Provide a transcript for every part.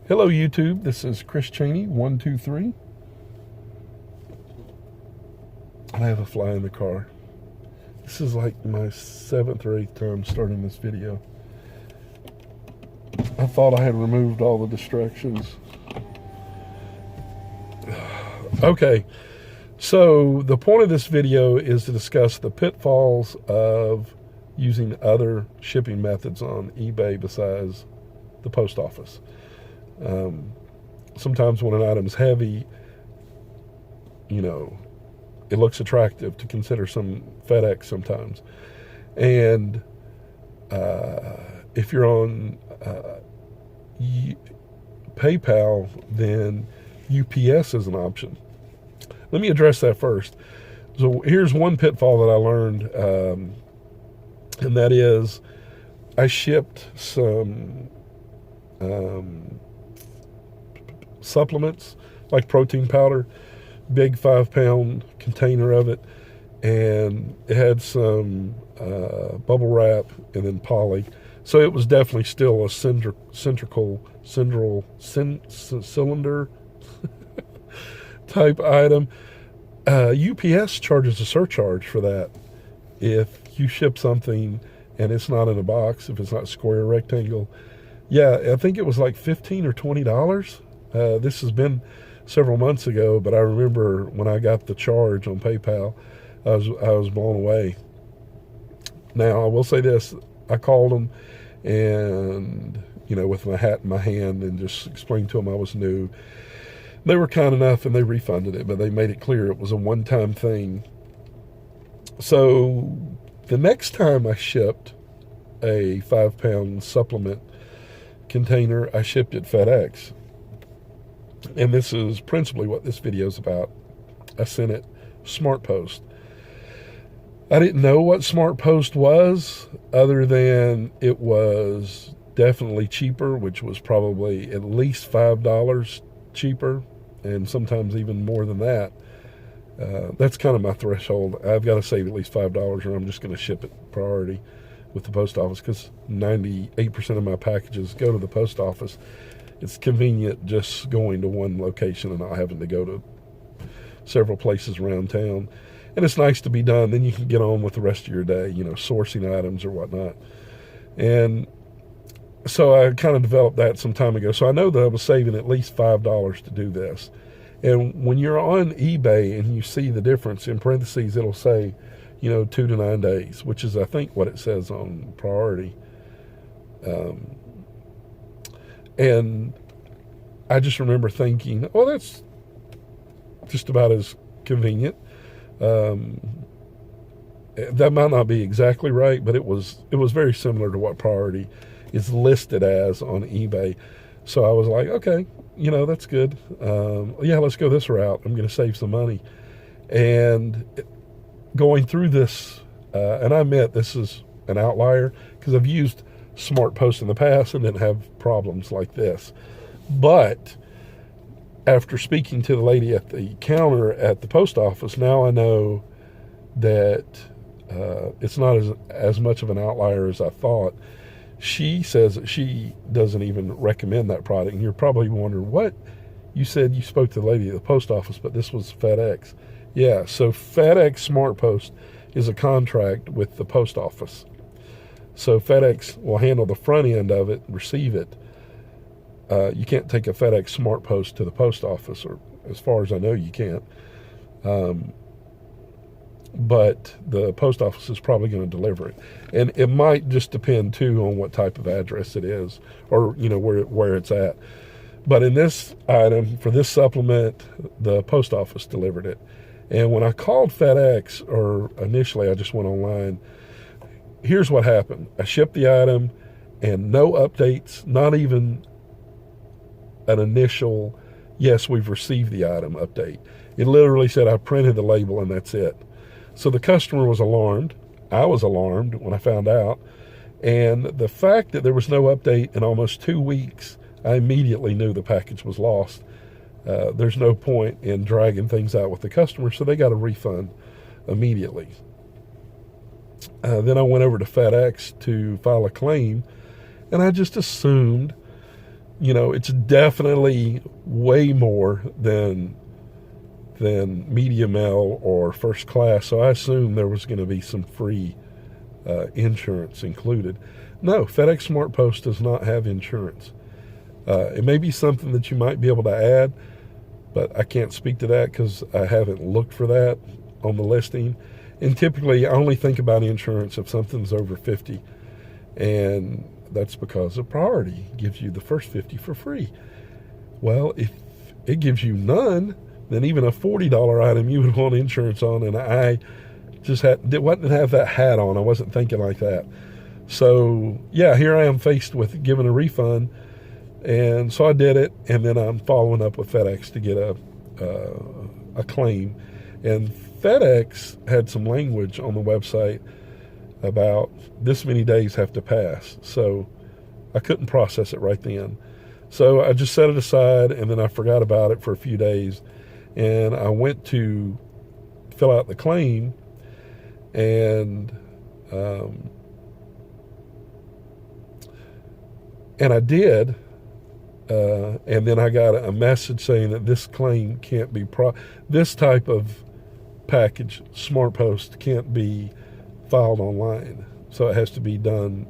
Hello YouTube, this is Chris Cheney, 123. I have a fly in the car. This is like my 7th or 8th time starting this video. I thought I had removed all the distractions. Okay, so the point of this video is to discuss the pitfalls of using other shipping methods on eBay besides the post office. Sometimes when an item's heavy, it looks attractive to consider some FedEx sometimes. And if you're on PayPal, then UPS is an option. Let me address that first. So here's one pitfall that I learned, and that is I shipped some supplements like protein powder, big 5-pound container of it, and it had some bubble wrap and then poly. So it was definitely still a cylinder type item. UPS charges a surcharge for that. If you ship something and it's not in a box, if it's not square or rectangle, yeah, I think it was like $15 or $20. This has been several months ago, but I remember when I got the charge on PayPal, I was blown away. Now, I will say this. I called them and, with my hat in my hand and just explained to them I was new. They were kind enough and they refunded it, but they made it clear it was a one-time thing. So the next time I shipped a 5-pound supplement container, I shipped it FedEx. And this is principally what this video is about. I sent it SmartPost. I didn't know what SmartPost was, other than it was definitely cheaper, which was probably at least $5 cheaper, and sometimes even more than that. That's kind of my threshold. I've got to save at least $5, or I'm just going to ship it priority with the post office, because 98% of my packages go to the post office. It's convenient just going to one location and not having to go to several places around town. And it's nice to be done. Then you can get on with the rest of your day, sourcing items or whatnot. And so I kind of developed that some time ago. So I know that I was saving at least $5 to do this. And when you're on eBay and you see the difference, in parentheses, it'll say, 2 to 9 days, which is, I think, what it says on priority. And I just remember thinking, well, that's just about as convenient. That might not be exactly right, but it was very similar to what priority is listed as on eBay. So I was like, okay, that's good. Yeah, let's go this route. I'm going to save some money. And going through this, and I admit this is an outlier because I've used SmartPost in the past and didn't have problems like this. But after speaking to the lady at the counter at the post office, now I know that it's not as much of an outlier as I thought. She says that she doesn't even recommend that product. And you're probably wondering, what? You said you spoke to the lady at the post office, but this was FedEx. Yeah, so FedEx SmartPost is a contract with the post office. So FedEx will handle the front end of it, receive it. You can't take a FedEx SmartPost to the post office, or as far as I know, you can't. But the post office is probably going to deliver it. And it might just depend, too, on what type of address it is, or, where it's at. But in this item, for this supplement, the post office delivered it. And when I called FedEx, or initially I just went online, here's what happened. I shipped the item and no updates, not even an initial, yes, we've received the item update. It literally said I printed the label and that's it. So the customer was alarmed. I was alarmed when I found out. And the fact that there was no update in almost 2 weeks, I immediately knew the package was lost. There's no point in dragging things out with the customer, so they got a refund immediately. Then I went over to FedEx to file a claim, and I just assumed it's definitely way more than media mail or first class. So I assumed there was going to be some free insurance included. No, FedEx SmartPost does not have insurance. It may be something that you might be able to add, but I can't speak to that because I haven't looked for that on the listing. And typically I only think about insurance if something's over 50, and that's because of priority. It gives you the first 50 for free. Well, if it gives you none, then even a $40 item you would want insurance on, and I just didn't have that hat on. I wasn't thinking like that. So yeah, here I am faced with giving a refund, and so I did it, and then I'm following up with FedEx to get a claim. And FedEx had some language on the website about this many days have to pass, so I couldn't process it right then. So I just set it aside, and then I forgot about it for a few days, and I went to fill out the claim, and I did, and then I got a message saying that this claim can't be this type of package, SmartPost, can't be filed online, so it has to be done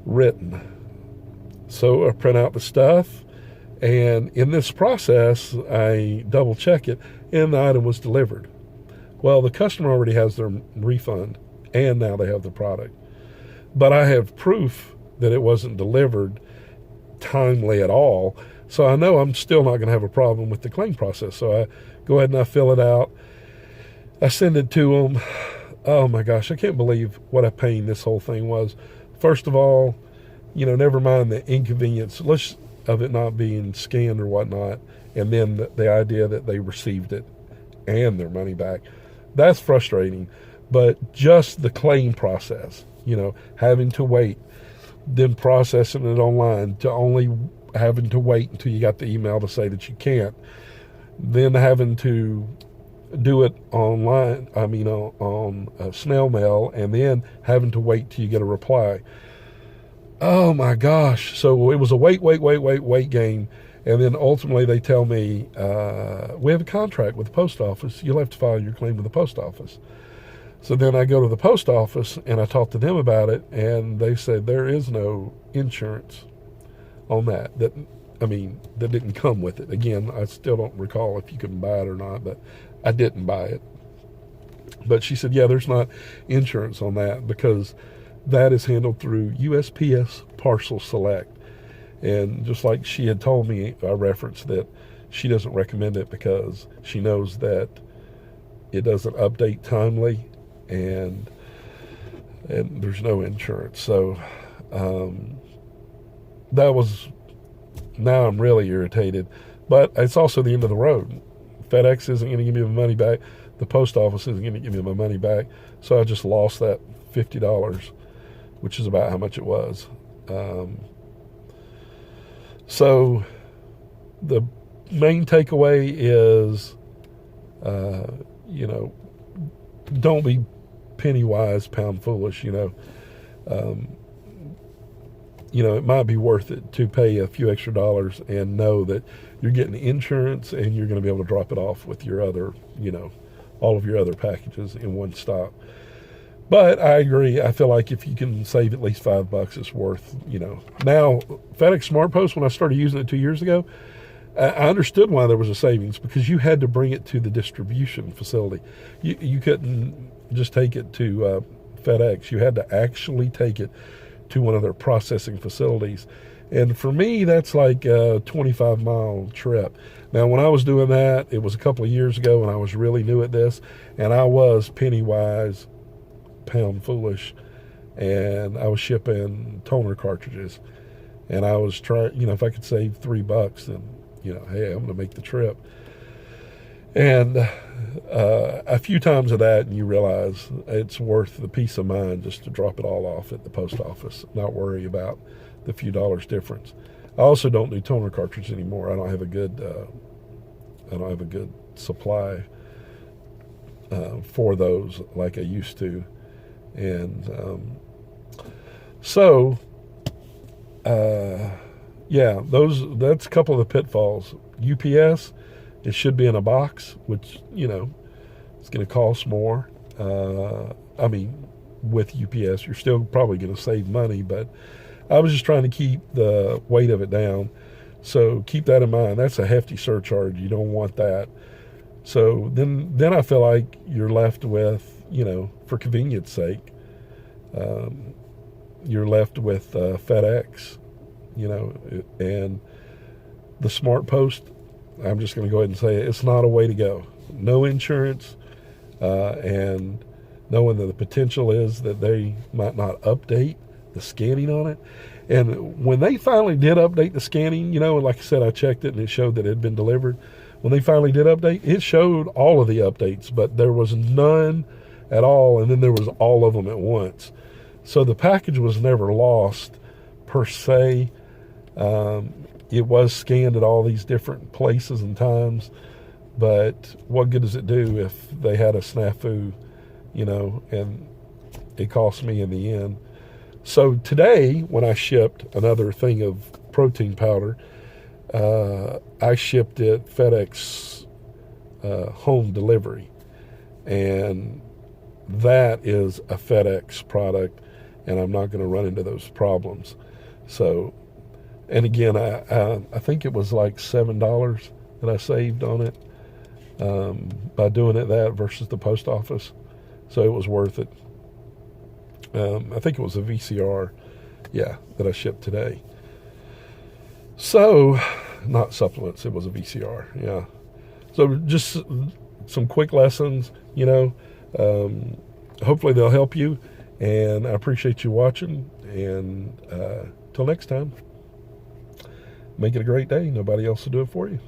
written. So I print out the stuff, and in this process I double check it, and the item was delivered. Well, the customer already has their refund, and now they have the product, but I have proof that it wasn't delivered timely at all, so I know I'm still not going to have a problem with the claim process. So I go ahead and I fill it out, I send it to them. Oh my gosh, I can't believe what a pain this whole thing was. First of all, never mind the inconvenience of it not being scanned or whatnot, and then the idea that they received it and their money back. That's frustrating. But just the claim process, having to wait, then processing it online, to only having to wait until you got the email to say that you can't, then having to do it online, on snail mail, and then having to wait till you get a reply. Oh my gosh. So it was a wait game. And then ultimately they tell me, we have a contract with the post office. You'll have to file your claim with the post office. So then I go to the post office and I talk to them about it, and they said there is no insurance on that. That didn't come with it. Again, I still don't recall if you can buy it or not, but I didn't buy it. But she said, yeah, there's not insurance on that because that is handled through USPS Parcel Select. And just like she had told me, I referenced that she doesn't recommend it because she knows that it doesn't update timely, and there's no insurance. So now I'm really irritated, but it's also the end of the road. FedEx isn't going to give me my money back. The post office isn't going to give me my money back. So I just lost that $50, which is about how much it was. So the main takeaway is, don't be penny wise, pound foolish. It might be worth it to pay a few extra dollars and know that you're getting insurance and you're going to be able to drop it off with your other, all of your other packages in one stop. But I agree. I feel like if you can save at least $5, it's worth, Now, FedEx SmartPost, when I started using it 2 years ago, I understood why there was a savings, because you had to bring it to the distribution facility. You couldn't just take it to FedEx. You had to actually take it to one of their processing facilities. And for me, that's like a 25-mile trip. Now, when I was doing that, it was a couple of years ago when I was really new at this, and I was penny wise, pound foolish, and I was shipping toner cartridges, and I was trying, if I could save $3, then, hey, I'm going to make the trip. And a few times of that, and you realize it's worth the peace of mind just to drop it all off at the post office, not worry about the few dollars difference. I also don't do toner cartridges anymore. I don't have a good supply for those like I used to. And so yeah, that's a couple of the pitfalls. UPS, it should be in a box, which, you know, it's going to cost more. I mean, with UPS, you're still probably going to save money, but I was just trying to keep the weight of it down. So keep that in mind. That's a hefty surcharge. You don't want that. So then I feel like you're left with, you know, for convenience sake, you're left with FedEx, you know, and the SmartPost. I'm just going to go ahead and say it's not a way to go. No insurance, and knowing that the potential is that they might not update the scanning on it. And when they finally did update the scanning, you know, and like I said, I checked it and it showed that it had been delivered. When they finally did update, it showed all of the updates, but there was none at all, and then there was all of them at once. So the package was never lost per se. It was scanned at all these different places and times, but what good does it do if they had a snafu, you know, and it cost me in the end. So today, when I shipped another thing of protein powder, I shipped it FedEx home delivery, and that is a FedEx product, and I'm not going to run into those problems. So, and again, I think it was like $7 that I saved on it by doing it that versus the post office. So it was worth it. I think it was a VCR, yeah, that I shipped today. So, not supplements, it was a VCR, yeah. So just some quick lessons, you know. Hopefully they'll help you, and I appreciate you watching, and till next time, make it a great day. Nobody else will do it for you.